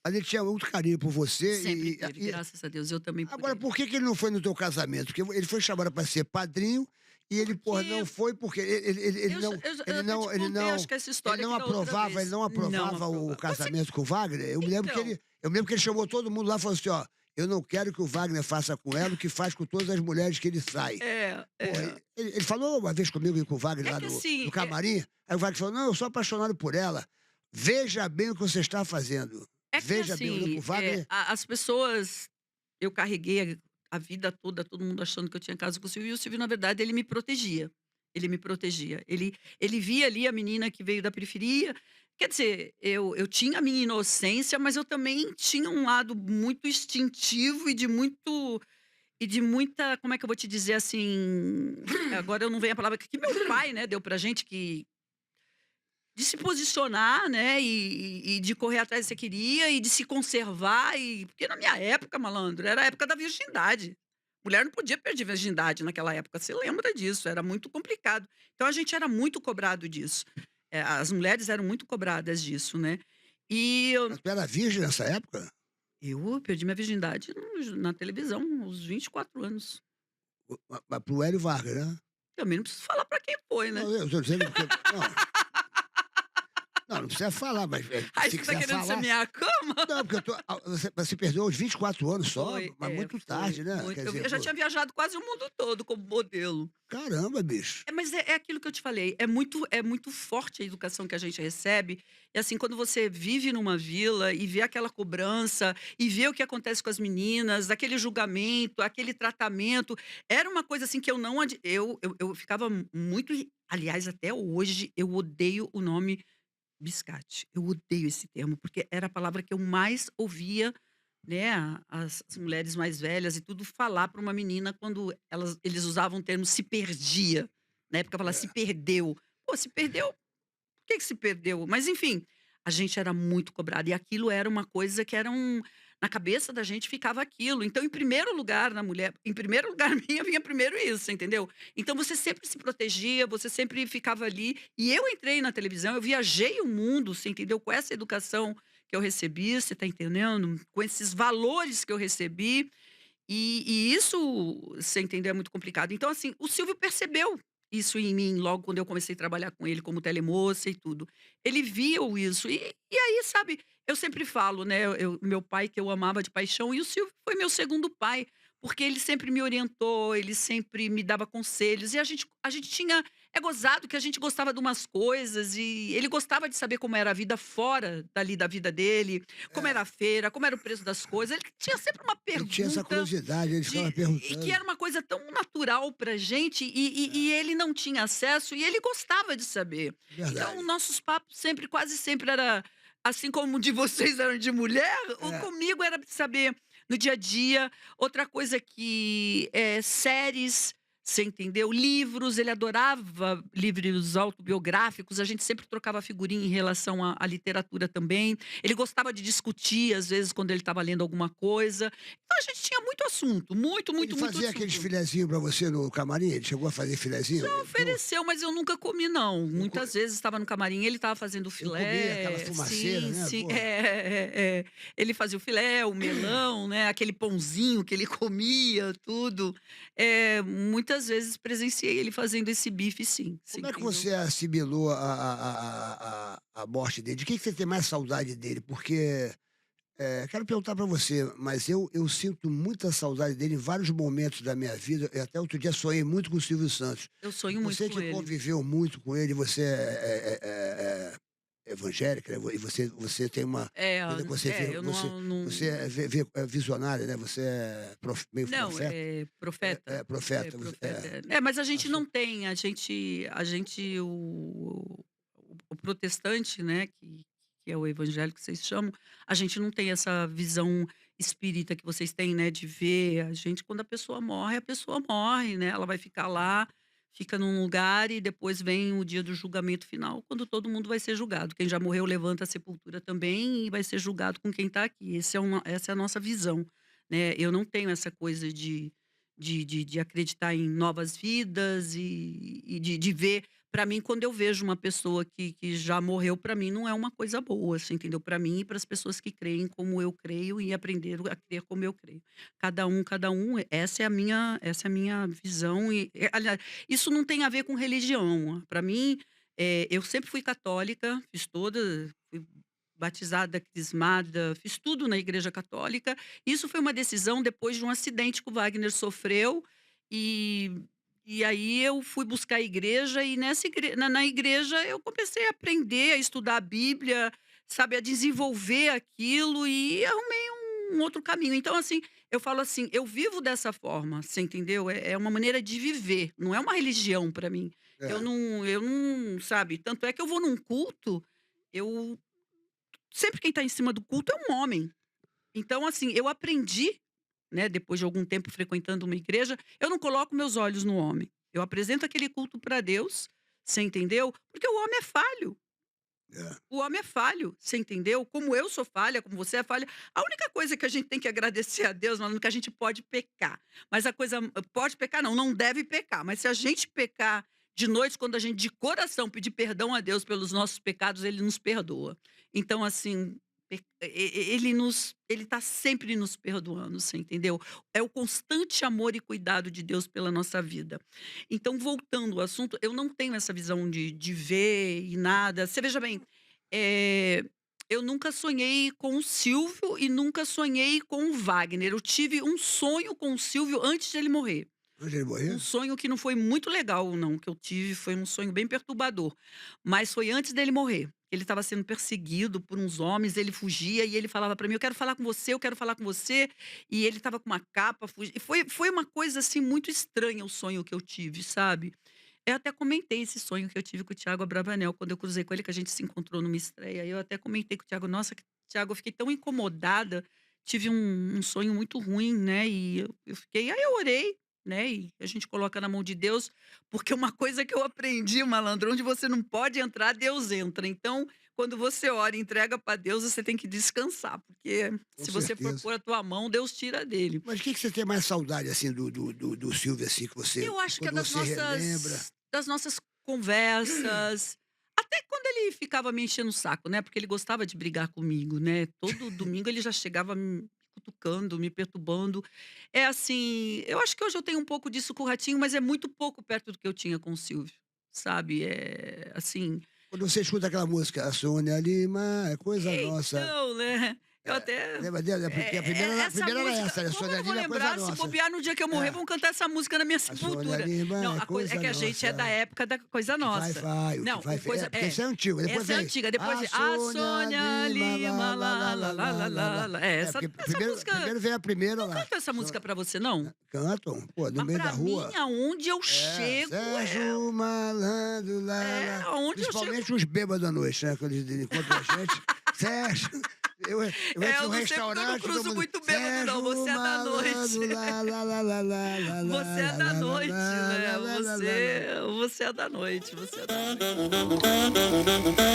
Mas ele tinha muito carinho por você Sempre teve, graças a Deus, eu também por agora ele. por que que ele não foi no teu casamento? Porque ele foi chamado para ser padrinho e ele, porra, não Porque foi porque ele eu já não eu até te contei, acho que essa ele história não aqui da outra aprovava ele vez. não Não aprovava o aprovava. Você casamento com o Wagner? então, Eu me lembro que ele chamou todo mundo lá e falou assim: "Ó, eu não quero que o Wagner faça com ela o que faz com todas as mulheres que ele sai". é, Porra, é. ele falou uma vez comigo e com o Wagner É lá que no assim, camarim, aí o Wagner falou: "Não, eu sou apaixonado por ela. Veja bem o que você está fazendo. Veja bem", olhou para o Wagner. as pessoas eu carreguei a vida toda, todo mundo achando que eu tinha caso com o Silvio, e o Silvio, na verdade, ele me protegia. Ele me protegia. Ele via ali a menina que veio da periferia. Quer dizer, eu tinha a minha inocência, mas eu também tinha um lado muito instintivo e de muita, como é que eu vou te dizer, assim, agora eu não venho a palavra que meu pai, né, deu pra gente, que de se posicionar, né, e de correr atrás do que você queria e de se conservar porque na minha época, malandro, era a época da virgindade. Mulher não podia perder virgindade naquela época, você lembra disso, era muito complicado. Então a gente era muito cobrado disso. As mulheres eram muito cobradas disso, né. E Mas tu era virgem nessa época? eu perdi minha virgindade na televisão, aos 24 anos. Ma para o Hélio Vargas, né? Também não preciso falar pra quem foi, né. Não, eu estou dizendo porque não precisa falar, mas, Aí se você tá quiser querendo ser falar minha cama? não, porque você perdeu aos 24 anos só, Foi, mas muito foi, tarde, né, muito. quer Eu dizer, eu já pô, tinha viajado quase o mundo todo como modelo. caramba, bicho. Mas é aquilo que eu te falei, é muito forte a educação que a gente recebe, e assim, quando você vive numa vila e vê aquela cobrança, e vê o que acontece com as meninas, aquele julgamento, aquele tratamento, era uma coisa assim que eu não ad eu ficava muito aliás, até hoje eu odeio o nome biscate, eu odeio esse termo, porque era a palavra que eu mais ouvia, né, as mulheres mais velhas e tudo falar para uma menina quando eles usavam o termo "se perdia", na época falava "se É. perdeu". Pô, se perdeu, por que que se perdeu? Mas enfim, a gente era muito cobrada e aquilo era uma coisa que era na cabeça da gente ficava aquilo. Então, em primeiro lugar na mulher em primeiro lugar minha, vinha primeiro isso, entendeu? Então você sempre se protegia, você sempre ficava ali. E eu entrei na televisão, eu viajei o mundo, você entendeu? Com essa educação que eu recebi, você tá entendendo? Com esses valores que eu recebi, e isso, você entendeu, é muito complicado. Então, assim, o Silvio percebeu isso em mim logo quando eu comecei a trabalhar com ele como telemoça e tudo. Ele viu isso e aí, sabe, eu sempre falo, né, meu pai que eu amava de paixão e o Silvio foi meu segundo pai, porque ele sempre me orientou, ele sempre me dava conselhos e a gente tinha é gozado que a gente gostava de umas coisas e ele gostava de saber como era a vida fora dali da vida dele, como era a É, feira, como era o preço das coisas. Ele tinha sempre uma ele tinha essa pergunta curiosidade, ele de ficava e que perguntando. era uma coisa tão natural pra gente e ele não tinha acesso e ele gostava de saber. Então, Verdade. nossos papos sempre quase sempre era assim como o de vocês eram de mulher, o É. comigo era de saber no dia a dia. Outra coisa que, séries, você entendeu? Livros, ele adorava livros autobiográficos, a gente sempre trocava figurinha em relação à literatura também. Ele gostava de discutir, às vezes, quando ele estava lendo alguma coisa. Então a gente tinha muito assunto, muito, Ele muito, muito fazia aqueles assunto. filezinhos pra você no camarim? Ele chegou a fazer filezinho? Já ofereceu, mas eu nunca comi não. Eu co Muitas vezes estava no camarim, ele estava fazendo o eu comi aquela filé, fumaceira, sim, né, sim. pô. Ele fazia o filé, o melão, né, aquele pãozinho que ele comia, tudo. Muitas vezes presenciei ele fazendo esse bife sim, você Como é que entendeu? você assimilou a morte dele? De que você tem mais saudade dele? Porque, quero perguntar pra você, mas eu sinto muita saudade dele em vários momentos da minha vida, e até outro dia sonhei muito com o Silvio Santos. Eu sonho muito Você com que ele. conviveu muito com ele, você é evangélica, né, e você tem uma É, vida que você vê eu você é visionária, né, você é meio não, profeta. é É, profeta. é É profeta, você profeta, mas a a gente sua não tem, a gente o protestante, né, que é o evangélico que vocês chamam, a gente não tem essa visão espírita que vocês têm, né, de ver a gente quando a pessoa morre, né, ela vai ficar lá, fica num lugar e depois vem o dia do julgamento final, quando todo mundo vai ser julgado. Quem já morreu levanta a sepultura também e vai ser julgado com quem está aqui. Essa é a nossa visão, né. Eu não tenho essa coisa de acreditar em novas vidas e de ver Pra mim, quando eu vejo uma pessoa que já morreu, pra mim não é uma coisa boa, você entendeu? Pra mim e para as pessoas que creem como eu creio e aprenderam a crer como eu creio. Cada um, essa é a minha visão aliás, isso não tem a ver com religião. Pra mim, eu sempre fui católica, fui batizada, crismada, fiz tudo na igreja católica. Isso foi uma decisão depois de um acidente que o Wagner sofreu, e e aí eu fui buscar a igreja e nessa na igreja eu comecei a aprender, a estudar a Bíblia, sabe, a desenvolver aquilo e arrumei um outro caminho. Então, assim, eu falo assim, eu vivo dessa forma, você entendeu? É uma maneira de viver, não é uma religião para mim. É, Eu não, sabe, tanto é que eu vou num culto, eu sempre quem está em cima do culto é um homem. Então, assim, eu aprendi, né, depois de algum tempo frequentando uma igreja, eu não coloco meus olhos no homem. Eu apresento aquele culto para Deus, você entendeu? Porque o homem é falho. é. O homem é falho, você entendeu? Como eu sou falha, como você é falha. A única coisa que a gente tem que agradecer a Deus, mano, é que a gente pode pecar. Mas a coisa pode pecar não, não deve pecar. Mas se a gente pecar de noite, quando a gente de coração pedir perdão a Deus pelos nossos pecados, ele nos perdoa. Então assim, ele tá sempre nos perdoando, você entendeu? É o constante amor e cuidado de Deus pela nossa vida. Então, voltando ao assunto, eu não tenho essa visão de ver e nada. Você veja bem, eh, eu nunca sonhei com o Silvio e nunca sonhei com o Wagner. Eu tive um sonho com o Silvio antes de ele morrer. Antes de ele Um morrer? sonho que não foi muito legal não, que eu tive, foi um sonho bem perturbador, mas foi antes dele morrer. Ele estava sendo perseguido por uns homens, ele fugia e ele falava para mim: "Eu quero falar com você, eu quero falar com você", e ele estava com uma capa, e foi uma coisa, assim, muito estranha o sonho que eu tive, sabe. Eu até comentei esse sonho que eu tive com o Thiago Abravanel, quando eu cruzei com ele, que a gente se encontrou numa estreia, eu até comentei com o Thiago: "Nossa, Thiago, eu fiquei tão incomodada, tive um sonho muito ruim, né, e eu fiquei". Aí eu orei, né, e a gente coloca na mão de Deus, porque uma coisa que eu aprendi, malandro, onde você não pode entrar, Deus entra. Então, quando você ora e entrega para Deus, você tem que descansar, porque Com se você for certeza. pôr a tua mão, Deus tira dele. Mas o que que você tem mais saudade, assim, do Silvio, assim, Eu que acho que é quando você relembra das nossas conversas, até quando ele ficava me enchendo o saco, né, porque ele gostava de brigar comigo, né, todo domingo ele já chegava me cutucando, me perturbando. É assim, eu acho que hoje eu tenho um pouco disso com o Ratinho, mas é muito pouco perto do que eu tinha com o Silvio, sabe, assim, quando você escuta aquela música, a Sônia Lima é coisa nossa. então, né, eu até Lembra dela? Porque a essa primeira era música, essa, né, como eu Sônia não vou Lima é coisa lembrar? Se nossa. bobear no dia que eu morrer, É, vão cantar essa música na minha a Sônia sepultura. Lima Não, é a coisa é coisa que a gente é da nossa. época da Coisa Que vai, Nossa. vai, o que Não, vai, o coisa porque esse é antigo, depois essa é vem antiga, depois a vem A Sônia Sônia Lima, lá, Lima, lá, lá, lá, lá, lá, lá, lá, lá, lá, lá, lá. lá. É, porque Essa música, primeiro vem a primeira não lá. canta essa música pra você não? Cantam, pô, no Mas meio da pra mim, rua. aonde eu É, chego, Sérgio Malandro, lá, lá. aonde eu chego Principalmente os bêbados à noite, né? Quando eles encontram a gente. Sérgio, eu entro eu no não sei porque eu não restaurante, todo cruzo mundo. muito bêbado não, Sérgio você é da noite. Malandro, lá, lá, lá, lá, lá, lá, Você é lá, da lá, lá, noite, lá, né, lá, lá, lá, lá, lá. você é da noite, você é da noite.